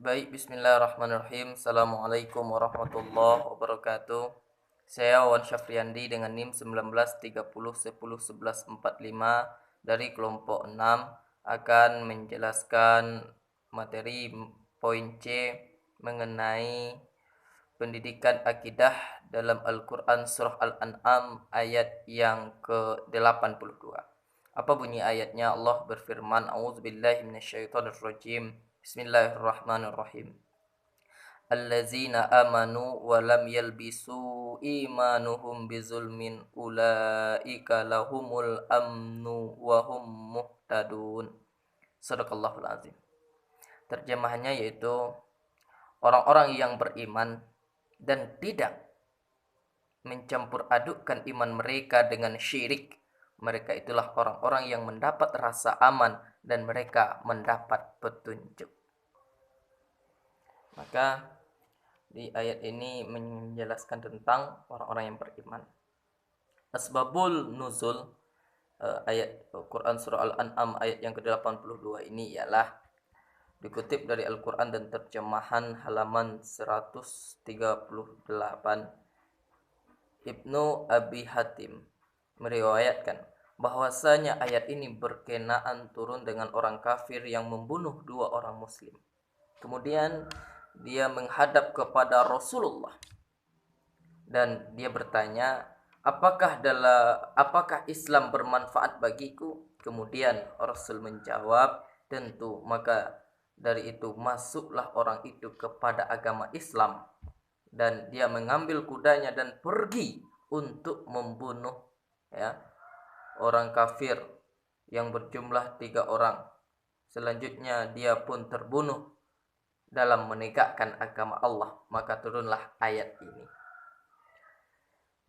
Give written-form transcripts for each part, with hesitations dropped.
Baik, bismillahirrahmanirrahim. Assalamualaikum warahmatullahi wabarakatuh. Saya Wan Syafriandi dengan NIM 1930101145 dari kelompok 6 akan menjelaskan materi poin C mengenai pendidikan akidah dalam Al-Quran surah Al-An'am ayat yang ke-82. Apa bunyi ayatnya? Allah berfirman, A'udzubillahi minasyaitonirrajim. Bismillahirrahmanirrahim. Allazina amanu wa lam yalbisu imanuhum bizulmin ulaika lahumul amnu wa hum muhtadun. Shadaqallahul azim. Terjemahannya yaitu orang-orang yang beriman dan tidak mencampur adukkan iman mereka dengan syirik, mereka itulah orang-orang yang mendapat rasa aman dan mereka mendapat petunjuk. Maka di ayat ini menjelaskan tentang orang-orang yang beriman. Asbabul nuzul ayat Quran surah Al-An'am ayat yang ke-82 ini ialah dikutip dari Al-Quran dan terjemahan halaman 138. Ibnu Abi Hatim meriwayatkan bahwasanya ayat ini berkenaan turun dengan orang kafir yang membunuh dua orang muslim. Kemudian dia menghadap kepada Rasulullah dan dia bertanya, apakah Islam bermanfaat bagiku? Kemudian Rasul menjawab, tentu. Maka dari itu masuklah orang itu kepada agama Islam dan dia mengambil kudanya dan pergi untuk membunuh orang kafir yang berjumlah 3 orang. Selanjutnya dia pun terbunuh dalam menegakkan agama Allah. Maka turunlah ayat ini.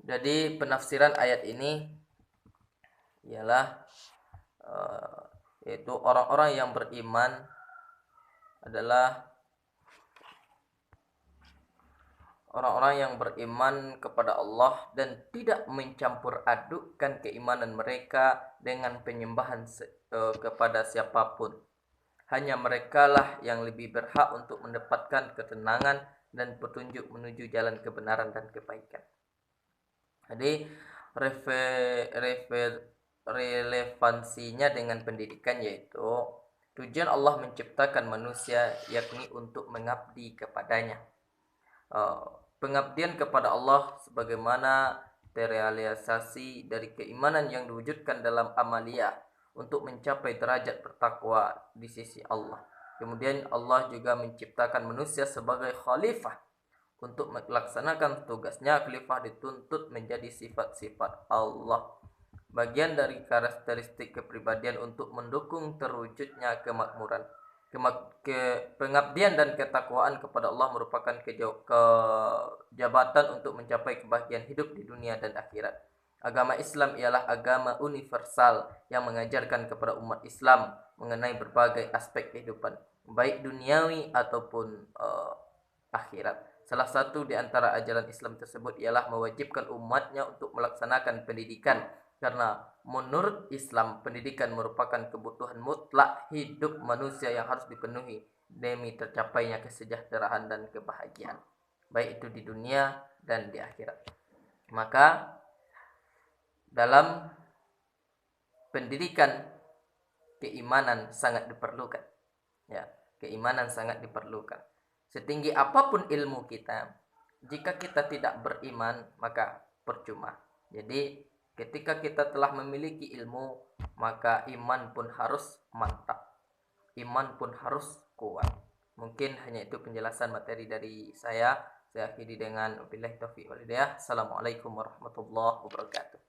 Jadi penafsiran ayat ini ialah yaitu orang-orang yang beriman adalah orang-orang yang beriman kepada Allah dan tidak mencampur adukkan keimanan mereka dengan penyembahan kepada siapapun. Hanya merekalah yang lebih berhak untuk mendapatkan ketenangan dan petunjuk menuju jalan kebenaran dan kebaikan. Jadi relevansinya dengan pendidikan yaitu tujuan Allah menciptakan manusia yakni untuk mengabdi kepadanya. Pengabdian kepada Allah sebagaimana terrealisasi dari keimanan yang diwujudkan dalam amaliyah untuk mencapai derajat bertakwa di sisi Allah. Kemudian Allah juga menciptakan manusia sebagai khalifah untuk melaksanakan tugasnya. Khalifah dituntut menjadi sifat-sifat Allah, bagian dari karakteristik kepribadian untuk mendukung terwujudnya kemakmuran. Pengabdian dan ketakwaan kepada Allah merupakan kejabatan untuk mencapai kebahagiaan hidup di dunia dan akhirat. Agama Islam ialah agama universal yang mengajarkan kepada umat Islam mengenai berbagai aspek kehidupan, baik duniawi ataupun akhirat. Salah satu di antara ajaran Islam tersebut ialah mewajibkan umatnya untuk melaksanakan pendidikan, karena menurut Islam pendidikan merupakan kebutuhan mutlak hidup manusia yang harus dipenuhi demi tercapainya kesejahteraan dan kebahagiaan, baik itu di dunia dan di akhirat. Maka dalam pendidikan keimanan sangat diperlukan. Keimanan sangat diperlukan. Setinggi apapun ilmu kita, jika kita tidak beriman maka percuma. Jadi ketika kita telah memiliki ilmu, maka iman pun harus mantap. Iman pun harus kuat. Mungkin hanya itu penjelasan materi dari saya. Saya akhiri dengan wabillahi taufiq wal hidayah. Assalamualaikum warahmatullahi wabarakatuh.